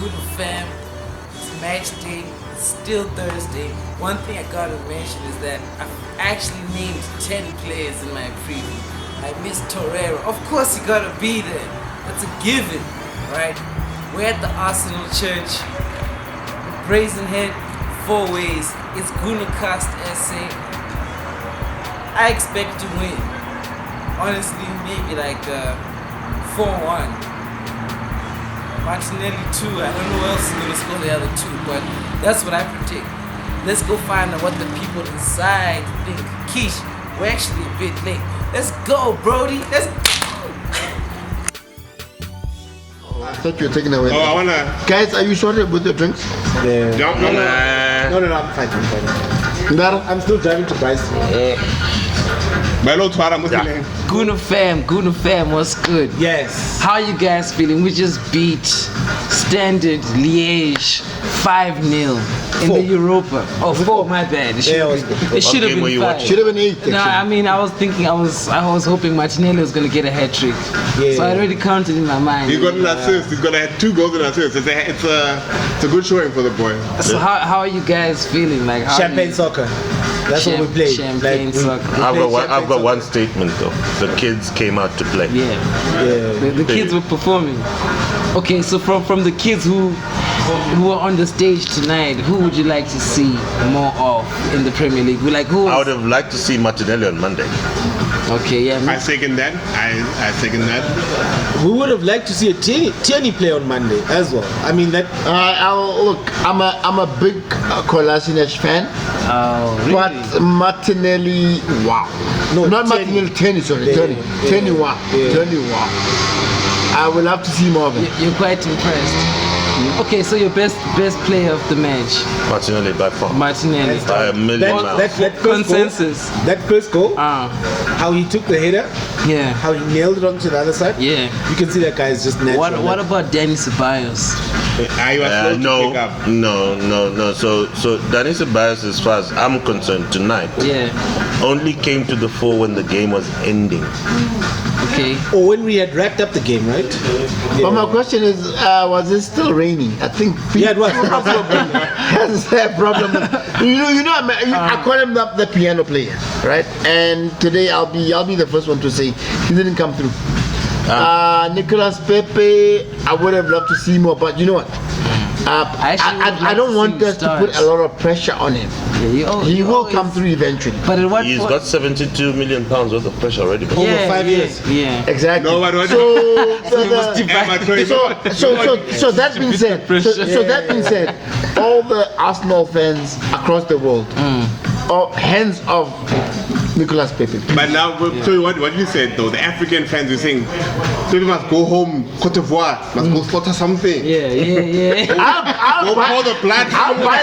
good fam. It's match day. It's still Thursday. One thing I gotta mention is that I've actually named 10 players in my preview. I missed Torreira. Of course, he gotta be there. That's a given, right? We're at the Arsenal Church. Brazenhead, 4 ways. It's Gunacast SA. I expect to win. Honestly, maybe like 4-1. Martinelli 2. I don't know who else is going to score the other 2, but that's what I predict. Let's go find out what the people inside think. Keish, we're actually a bit late. Let's go, Brody. Let's go. I thought you were taking away. Oh, I wanna. Guys, are you sorted with your drinks? Yeah. No, I'm fine. I'm still driving to Bryce. Guna fam, what's good? Yes. How you guys feeling? We just beat Standard Liege 5-0 in the Europa. Oh, 4, my bad. It should have been 5. Should have been 8. No, I mean, I was hoping Martinelli was going to get a hat trick. Yeah. So I already counted in my mind. He got an assist. He's gonna have 2 goals and assists. It's a good showing for the boy. So how are you guys feeling? Like champagne soccer. That's what we played. Champagne soccer. I've got one statement though. The kids came out to play. Yeah. The kids were performing. Okay, so from the kids who are on the stage tonight, who would you like to see more of in the Premier League? I would have liked to see Martinelli on Monday. Okay, yeah. I second that. I second that. We would have liked to see a Tierney play on Monday as well. I mean that. I'm a big Kolasinac fan. Oh, really? But Martinelli, wow. No, not Martinelli. Tierney, sorry. Tierney, wow. Tierney, wow. I would love to see more of it. You're quite impressed. Okay, so your best player of the match? Martinelli by far. Martinelli. By a million miles. That consensus. That first goal. How he took the header. Yeah. How he nailed it onto the other side. Yeah. You can see that guy is just natural. What about Danny Ceballos? No. So Danny Ceballos, as far as I'm concerned, tonight, only came to the fore when the game was ending. Okay. Or when we had wrapped up the game, right? But my question is, was it still raining? I think. It was. Has a problem. I call him the piano player, right? And today I'll be the first one to say he didn't come through. Nicolas Pepe, I would have loved to see more, but you know what? I don't want us to put a lot of pressure on him. He will come through eventually. But he's got 72 million pounds worth of pressure already. Over 5 years. Yeah. Exactly. So that being said, all the Arsenal fans across the world are hands off Nicolas Pepe. But now, so what you said though, the African fans were saying, people must go home, Cote d'Ivoire, must go slaughter something. Yeah. I'll buy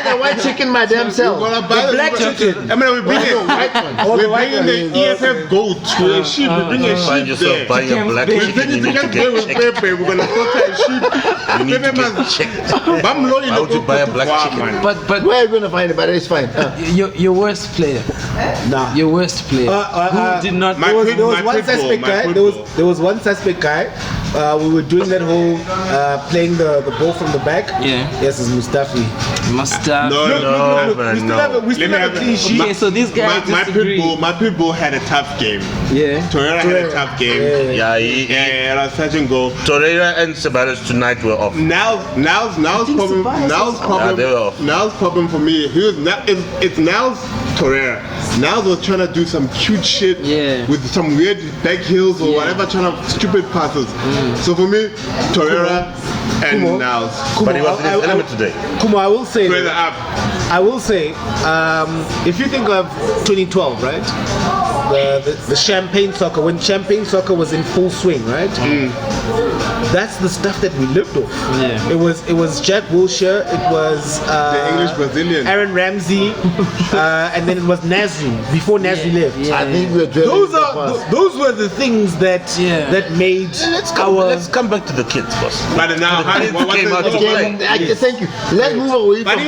the white chicken my damn self. We're gonna buy the black chicken. I mean, we're bringing the EFF goat, a sheep. We're bringing a sheep find yourself there. buying a black chicken, you need to get checked. We're gonna slaughter a sheep. You need to get checked. Why would you buy a black chicken? But where are you gonna find it? But it's fine. Your worst player. Nah. Your worst player. Who did not? There was one suspect guy. There was one suspect guy. We were doing that whole playing the ball from the back. Yeah. Yes, it's Mustafi. No, We still have a clean sheet. Okay, so these guys disagree. My pitbull had a tough game. Yeah. Torreira had a tough game. Yeah, was touch and go. Torreira and Ceballos tonight were off. Now's problem for me. It's Now's Torreira. Now was trying to do some cute shit with some weird back heels or whatever, trying to stupid passes. So for me, Torreira and Niles. But he was in his element today. Kumo, I will say, Further up. I will say, if you think of 2012, right? The champagne soccer, when champagne soccer was in full swing, right? That's the stuff that we lived off. Yeah. It was Jack Wilshere, it was the English Brazilian, Aaron Ramsey, and then it was Nasri before Nasri left. I think those were the things that that made let's come back to the kids, boss. But now came out to play. Thank you. Let's move away from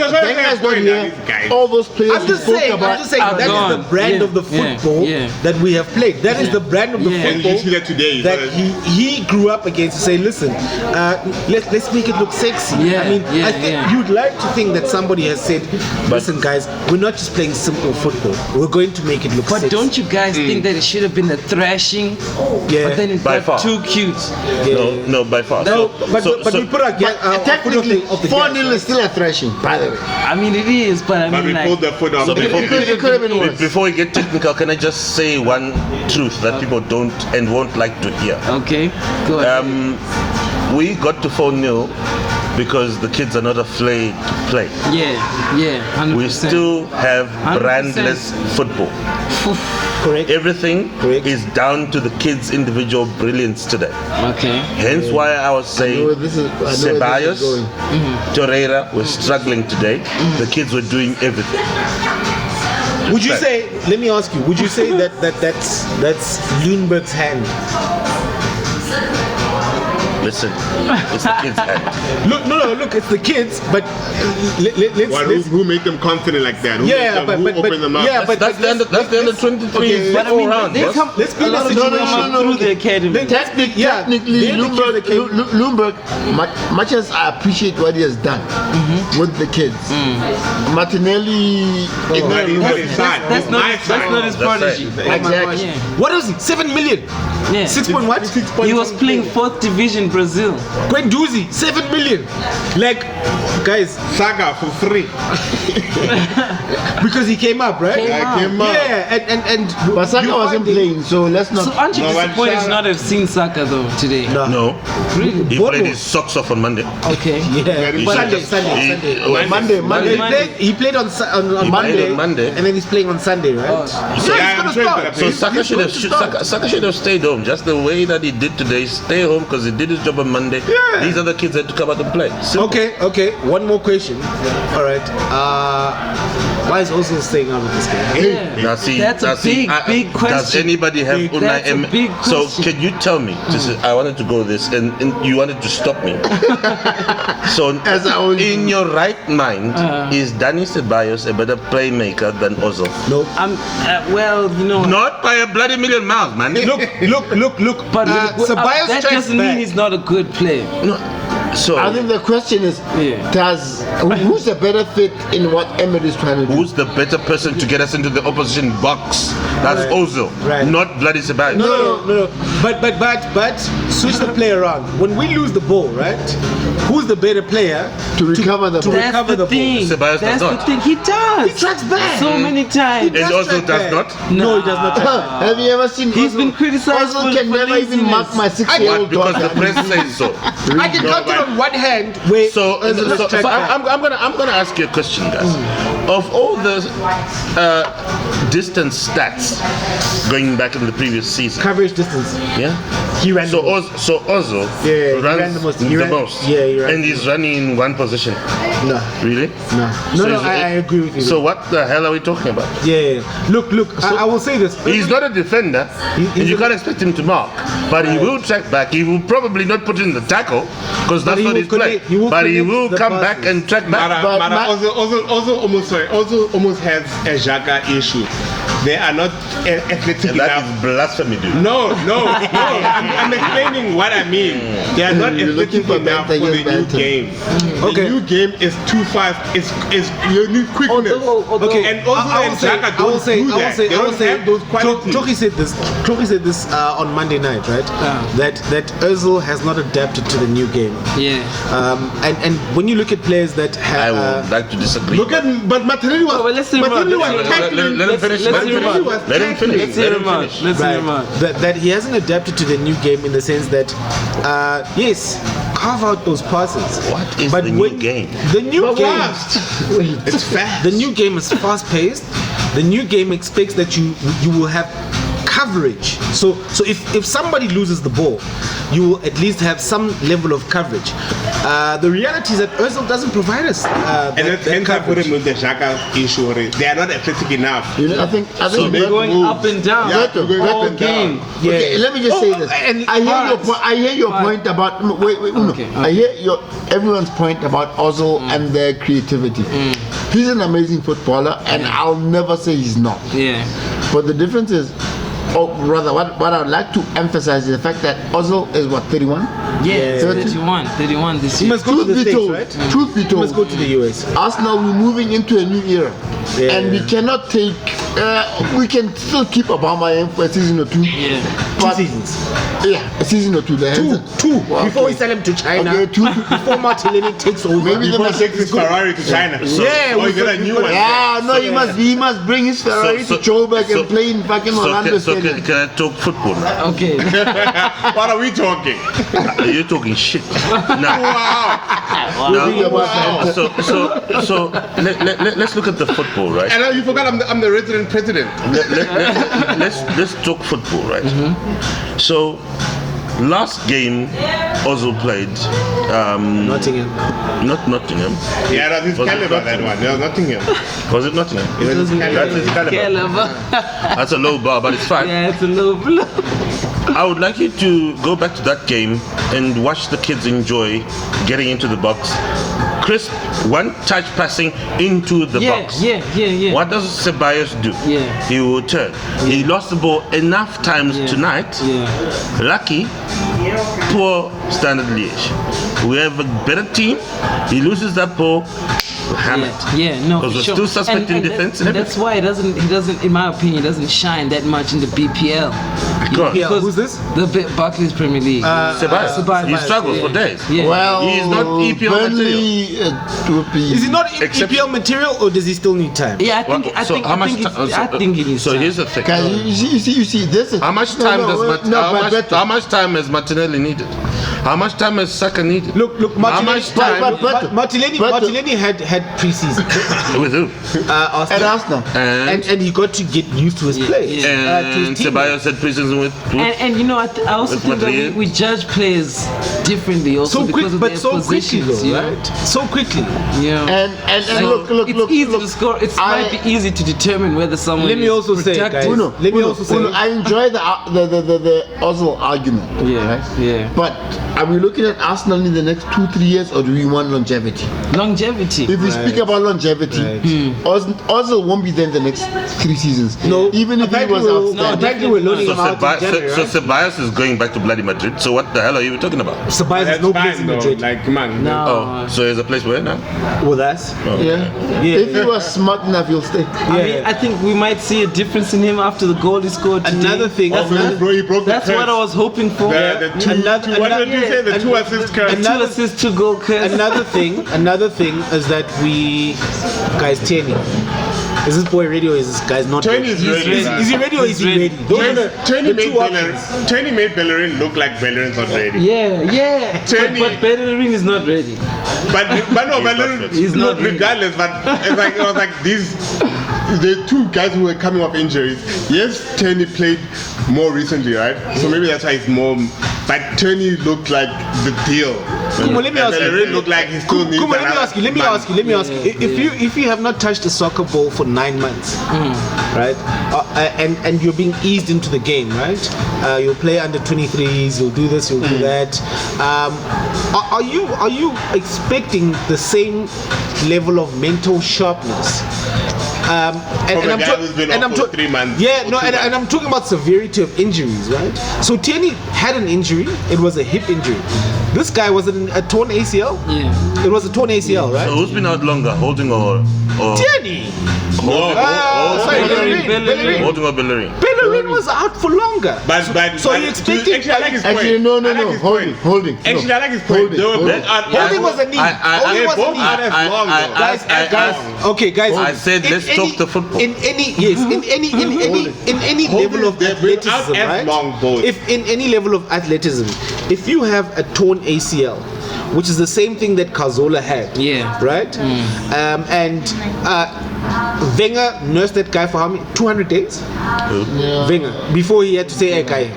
all those players. I'm just saying that is the brand of the football that we have played. That is the brand of the football that today that he grew up against. To say, listen, listen, let's make it look sexy. Yeah, I mean, yeah, I think yeah. you'd like to think that somebody has said, listen, guys, we're not just playing simple football. We're going to make it look But sexy. don't you guys think that it should have been a thrashing? Yeah. But then it By got far. too cute. No, by far. No, but we put our Technically, foot of the 4-0 gas, is still a thrashing, by the way. I mean, it is, but I But mean, we like, pulled the foot off. So the before, It could have been worse. before we get technical, can I just say one truth that people don't and won't like to hear? okay, go ahead. We got to 4-0 because the kids are not afraid to play. Yeah, 100%. We still have 100%. brandless football. correct? Everything Correct. is down to the kids' individual brilliance today. Okay. Hence why I was I know where saying this is- I know where this is Ceballos, going. Torreira were struggling today. The kids were doing everything. Would you say? Let me ask you. Would you say that's Lundberg's hand? Listen, it's the kids' hand. Look, it's the kids, but let's Who made them confident like that? Who yeah, made them, who opened them up? yeah, but That's the under 23 Okay, But I mean, round, they boss. come. Let's be a in a lot of situation- people come up through the academy. Technically, they're the kids that came- Lundberg, much as I appreciate what he has done with the kids, Martinelli, But his son. That's not My that's son. not his That's prodigy. right. Exactly. Yeah. What is he? 7 million. Yeah. 6 point what? He was playing 4th division Brazil. Guendouzi, 7 million. Like, guys, Saga for free. because he came up, right? Came I came up. Yeah, and but Saka you wasn't find playing, so let's not. So aren't you No, but disappointed shout to not have seen Saka though today? No. No, Really? he Bono. played his socks off on Monday. Okay. Yeah, He but should Sunday, just- Sunday. he- Monday. He played on He Monday, played on Monday. and then he's playing on Sunday, right? Oh. So, Yeah, I'm sure he's so gonna Saka should have Saka should have stayed home, just the way that he did today. Stay home because he did his job on Monday. Yeah. These other kids had to come out and play. Simple. Okay. One more question. All right. Why is Ozil staying out of this game? Yeah. Now see, That's a big question. Does anybody have Unai That's a Emery? big So question. can you tell me? I wanted to go this, and you wanted to stop me. So As I always in your right mind, is Dani Ceballos a better playmaker than Ozil? No. Well, you know. Not by a bloody million miles, man. Look. But Ceballos that strikes doesn't mean back. he's not a good player. No. So I think the question is, Yeah. who's a better fit in what Emery is trying to do? who's the better person to get us into the opposition box? That's Ozil, Right. not bloody Ceballos. No. But switch the play around. When we lose the ball, right? Who's the better player To recover the ball. That's recover the the ball? thing. Ceballos does That's the not. thing. He does. He tracks back. So many times. And Ozil does not. No, he does not. track back. Have you ever seen? He's Ozil? been criticized Ozil for- can for never even laziness. mark my What? 6-year-old Because the daughter. press says so. I can count it on one hand where So, Ozil is tracked back. I'm gonna ask you a question, guys. Of all the distance stats going back in the previous season, coverage distance. yeah. He ran So the most. Ozil Yeah, he runs ran the most. the He ran- most. yeah, he ran and the he's running in one position. No. Really? No, is I agree with you. So what the hell are we talking about? Yeah. Look. I will say this. He's not a defender, and you can't expect him to mark. But he will track back. He will probably not put in the tackle because that's he not will his play. connect- he will But he connect will the come back passes. and track back. Mara, Ozil almost has a Xhaka issue. They are not athletic And that enough. is blasphemy, dude. No. I'm explaining what I mean. They are not You're looking athletic for enough for banter, the yes, new banter. game. Okay. The new game is too fast. It's you need quickness. Okay, And Ozil and Xhaka don't do that. They don't have those qualities. Choki said this on Monday night, right? That Ozil has not adapted to the new game. Yeah. And when you look at players that I have, would like to disagree. Look at, but Martinelli was, Oh, well, let's hear him Martinelli out. was Let- tackling. let him finish. let's Let him hear him finish. out. Let him finish. Let's hear him out. Let's hear him out. that he hasn't adapted to the new game in the sense that, yes, carve out those passes. What is But the new when- game? The new game. It's fast. The new game is fast paced. The new game expects that you will have coverage. So if somebody loses the ball, you will at least have some level of coverage. The reality is that Ozil doesn't provide us And that hence I put coverage. him with the Xhaka issue. They are not athletic enough. You know, I think make Going moves. up and down Yeah, to go all up and down. game. Okay, let me just say this. and I hear your parts. point. I hear your point about wait. Okay, I hear everyone's point about Ozil and their creativity. He's an amazing footballer, and I'll never say he's not. Yeah. But the difference is, or rather, what I would like to emphasize is the fact that Ozil is what 31. Yeah, 31 this You year. must go to the Truth be States, told, right? truth be You told, must go to the US. Arsenal, we're moving into a new era. Yeah. And we cannot take, we can still keep Obama in for a season or two. Yeah. But, 2 seasons. Yeah, a season or two. Two. Well, Before we okay. sell him to China. Okay, two. Before Martinelli takes over. Maybe Before the he takes his Ferrari to China. Yeah, Or we is it a could- new we one? could- Yeah, no, he must bring his Ferrari So- to Joburg so- and play in fucking Orlando So Stadium. can I talk football now? Okay. What are we talking? You're talking shit. Now, Wow. so let's look at the football, right? And you forgot I'm the resident president. Let's talk football, right? So last game Ozil played Nottingham. not Nottingham. Yeah, that's his Was it caliber, that one. No, Nottingham. Was it Nottingham? That's his That's his caliber. caliber. That's a low bar, but it's fine. Yeah, it's a little blue. I would like you to go back to that game and watch the kids enjoy getting into the box. Crisp, one touch passing into the box. Yeah. What does Ceballos do? Yeah. He will turn. He lost the ball enough times tonight. Yeah. Lucky, poor Standard Liege. We have a better team. He loses that ball. Hammered. Yeah, no, Because for we're sure. still suspecting And defense and that's why he doesn't, in my opinion, doesn't shine that much in the BPL. Because Yeah, who's this? The Barclays Premier League. Ceballos, he struggles yeah. for days. Yeah. Well, He is not EPL Burnley, will be. Is he not Except- EPL material or does he still need time? Yeah, I think So how much ti- I think he needs So time. here's the thing. Guys, you see, this is. How much No, time no, does no, how, but much, how much time has Martinelli needed? How much time has Saka needed? Look, How Martinelli, much time but- Martinelli had pre-season with who? At Arsenal. Arsenal. And he got to get used to his play. Yeah. To his And team. Ceballos had preseason with And you know, I also With think that Madrid. we judge players differently also So because quick, of but their so quickly positions, though, you know? right? So quickly. You know? And So look, it's easy to score. It I- might be easy to determine whether someone. Let me is also say, productive. guys, Uno, let me Uno, also say, Uno, I enjoy the Ozil argument. Yeah, right? yeah. But are we looking at Arsenal in the next 2-3 years, or do we want longevity? Longevity. If we speak about longevity, Ozil won't be there in the next 3 seasons. No, even if he was outstanding. apparently we're loaning so, him out in January, so right? Ceballos is going back to bloody Madrid. So what the hell are you talking about? Ceballos has That's no place fine in though. Madrid Like, man. No. Oh, so there's a place where now? with us. Yeah. If he was smart enough, he'll stay. I mean, I think we might see a difference in him after the goal he scored today. Another thing. Also, he broke the That's what I curse. was hoping for. The two, what did you say? The 2 assist curse. Two assists, 2 goal curse. Another thing is that we, guys, Tierney. Is this boy ready or is this guy's not Tony ready? is ready. Is he ready or is he ready. ready? Those are Tony the made two options. Tony made Bellerin look like Bellerin's not ready. Yeah. Tony- But Bellerin is not ready. But no, Bellerin He's not ready. regardless. But it was like these. The 2 guys who were coming off injuries. Yes, Tony played more recently, right? So maybe that's why he's more. But Tony looked like the deal. Kumo, let me ask you. Bellerin looked like he still needs. Kumo, let me another ask you. Let me man. ask you. If you have not touched a soccer ball for 9 months, right, and you're being eased into the game, right? You'll play under 23s. You'll do this. You'll do that. Are you expecting the same level of mental sharpness? From a guy who's been off for 3 months Yeah, or no, 2 and months. I'm talking about severity of injuries, right? So Tierney had an injury. It was a hip injury. This guy was a torn ACL. Yeah. It was a torn ACL, So right? who's been out longer, Holding or Tierney. No, Bellerin. Holding or Bellerin? Bellerin was out for longer. But So you expected- actually, I like his point. Actually, no. I like his point. Holding. Actually, No. I like his point. They were Holding. both out. Holding was a knee. Holding was a both knee. out as long though. Guys, okay, guys. I said let's talk the football. In any level of They've been out athleticism, as right? long both. If in any level of athleticism, if you have a torn ACL, which is the same thing that Cazorla had, Yeah. right? And Wenger nursed that guy for how many? 200 days. Wenger, before he had to say, "Hey, guy."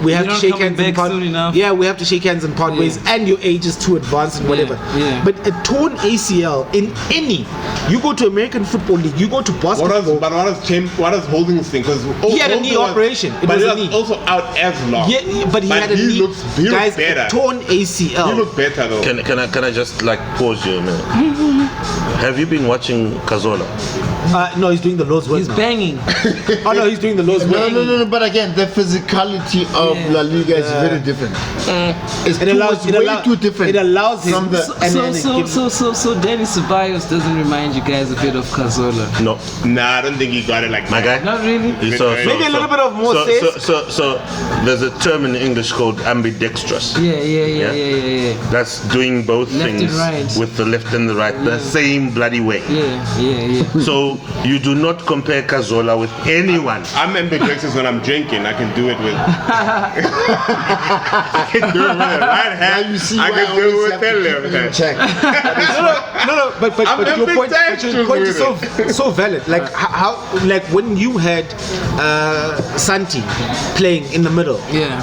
We have to not shake coming hands and back part. soon enough. Yeah, we have to shake hands and part ways, and your age is too advanced and whatever. yeah. But a torn ACL in any, you go to American Football League, you go to basketball. What was Holding's thing? Because He had a knee operation. It but was he a was knee. also out as long. Yeah, but he had a knee. He looks Guys, better. a torn ACL. He looked better though. Can I just like pause you a minute? Have you been watching Cazorla? No, he's doing the Lord's work He's now. banging. Oh no, he's doing the Lord's work. No. But again, the physicality of Yeah. La Liga is very different. It's way too different. It allows him. from the. So Danny Ceballos doesn't remind you guys a bit of Cazorla. No, Nah, I don't think he got it like my that. guy. Not really. Maybe a little bit of more sense. So there's a term in English called ambidextrous. Yeah. That's doing both Left things and right. with the left and the right the same bloody way. Yeah. So you do not compare Cazorla with anyone. I'm ambidextrous when I'm drinking. I can do it with. I can do it with the right hand. Now you see I why can I do always it with have the to keep left it in hand. check. No, but I'm your point is ambidextrous so valid. Like how like when you had Santi playing in the middle, Yeah.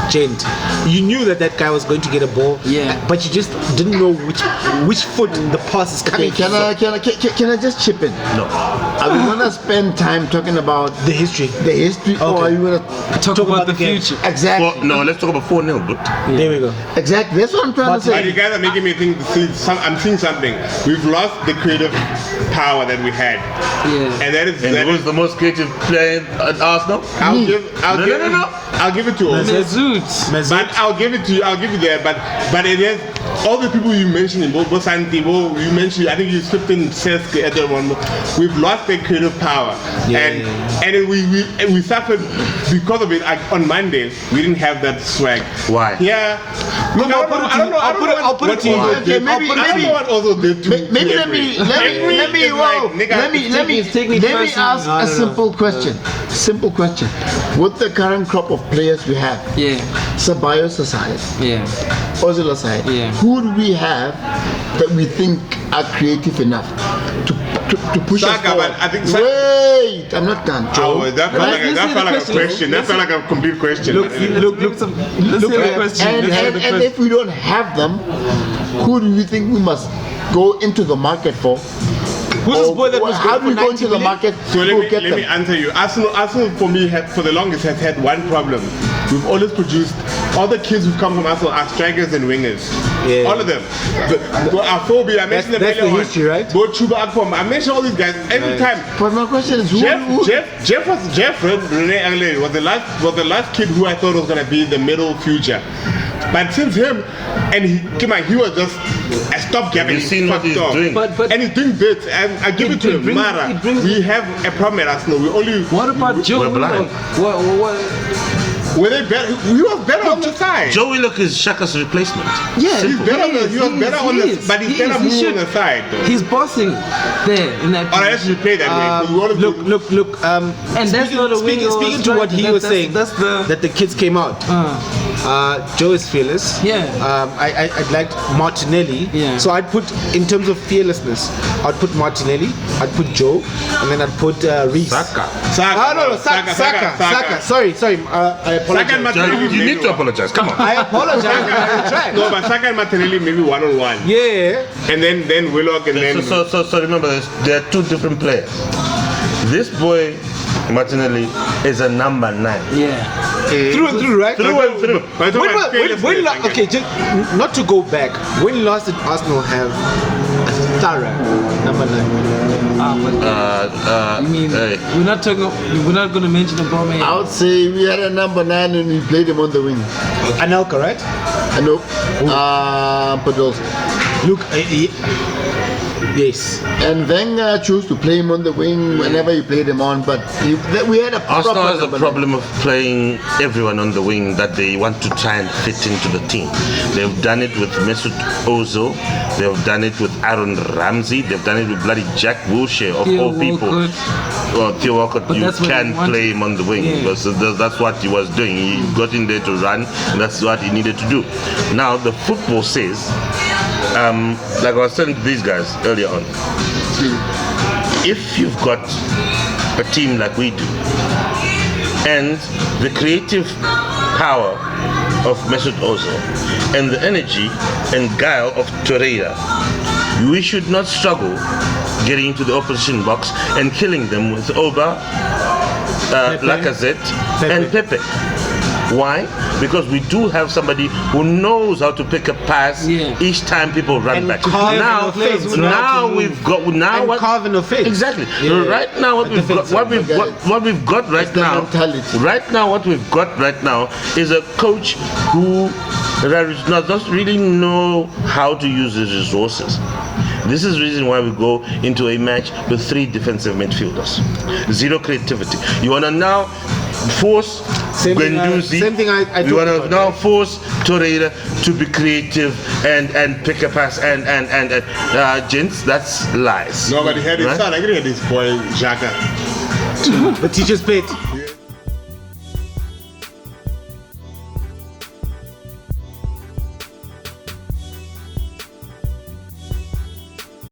Gent, you knew that guy was going to get a ball, Yeah. but you just didn't know which foot the pass is Okay, coming. can I just chip in? No. Are we gonna spend time talking about The history. the history, or are you gonna Talk about the game. future. exactly? No, let's talk about 4-0, but There we go. Exactly. That's what I'm trying to And you say. guys are making me think. I'm seeing something. We've lost the creative power that we had, Yeah. and that is. and that who's is the most creative player at Arsenal? I'll give. No. I'll give it to us. Mesut. But I'll give it to you. I'll give you that. But it is all the people you mentioned, both Santi, you mentioned. I think you slipped in Seske at that one. We've lost their creative power, and then we suffered because of it. Like, on Monday, we didn't have that swag. Why? Yeah. Look, I don't know. I'll put it to you. Okay, maybe- I don't know what also did to. Maybe let me ask a simple question. Simple question. With the current crop of players we have, Yeah. Ceballos aside, Yeah. Ozil aside, Yeah. who do we have that we think are creative enough to push us Saka, forward? but I think Wait, I'm not done. Oh, that felt like Let's hear the a question. question. That felt like a complete question. Look, Let's hear the question. And if we don't have them, who do you think we must go into the market for? Who's this boy that was How going do we for go 90 into the million? market So to let get me them? answer you. Arsenal for me for the longest has had one problem. We've always produced all the kids who've come from Arsenal are strikers and wingers. Yeah. All of them. Our Phobia, I mentioned them That's the earlier on. history, right? Both Chuba Akpom. I mentioned all these guys every time. But my question is, who? Jeff Rene Anglais was the last kid who I thought was gonna be the middle future. But since him, and he was just a stopgap. Have you seen what he's doing? But And he's doing bits, and I give it to It him. brings- Mara, it brings- we have a problem at Arsenal. We only What about Joe We're blind. Willock? What? were they better? He was better on the side. Joe Willock is Shaka's replacement. Yeah, He's better. He was better on the, but he's better moving on the side though. He's bossing there in that. Or let's just play that way. 'cause we wanna Look. And that's not a wing or Speaking to striker, what he was saying, That's the. that the kids came out. Joe is fearless. Yeah. I'd like Martinelli. Yeah. So I'd put, in terms of fearlessness, I'd put Martinelli, I'd put Joe, and then I'd put Reese. Saka. Saka. Sorry. I apologize. Saka and Martinelli. You need to apologize. Come on. I apologize. I retract. No, but Saka and Martinelli maybe 1-on-1, Yeah. and then Willock, and then So remember, there are two different players. This boy, Martinelli, is a number 9. Yeah. Through and through, right? Through and through. But Okay, not to go back. When last did Arsenal have a thorough number 9? I mean, hey. we're not going to mention the bomb. I would say we had a number 9 and we played him on the wing. Anelka, right? I know. Podolski. Look, yes. And Wenger chose to play him on the wing whenever he played him on, but we had a Arsenal proper has a number problem of playing everyone on the wing that they want to try and fit into the team. They've done it with Mesut Ozil. They've done it with Aaron Ramsey. They've done it with bloody Jack Wilshere of Theo all people. Walcott. Well, Theo Walcott, But you that's what can they wanted. play him on the wing. Yeah. Because that's what he was doing. He got in there to run, and that's what he needed to do. Now, the football says, like I was telling these guys earlier on, if you've got a team like we do, and the creative power of Mesut Ozil, and the energy and guile of Torreira, we should not struggle getting into the opposition box and killing them with Oba, Lacazette, and Pepe. Why? Because we do have somebody who knows how to pick a pass each time people run And back. carve Now, an offense without now to we've got and what carve an offense. exactly. Yeah. Right now, what we've got, what we've got right the now. mentality. Right now, what we've got right now is a coach who doesn't really know how to use his resources. This is the reason why we go into a match with 3 defensive midfielders. Zero creativity. You want to now force Same thing I you want to talked now about, force Torreira to be creative and pick a pass and gents, that's lies. Nobody had his Right? son. I can hear this boy Xhaka. The teacher's pet.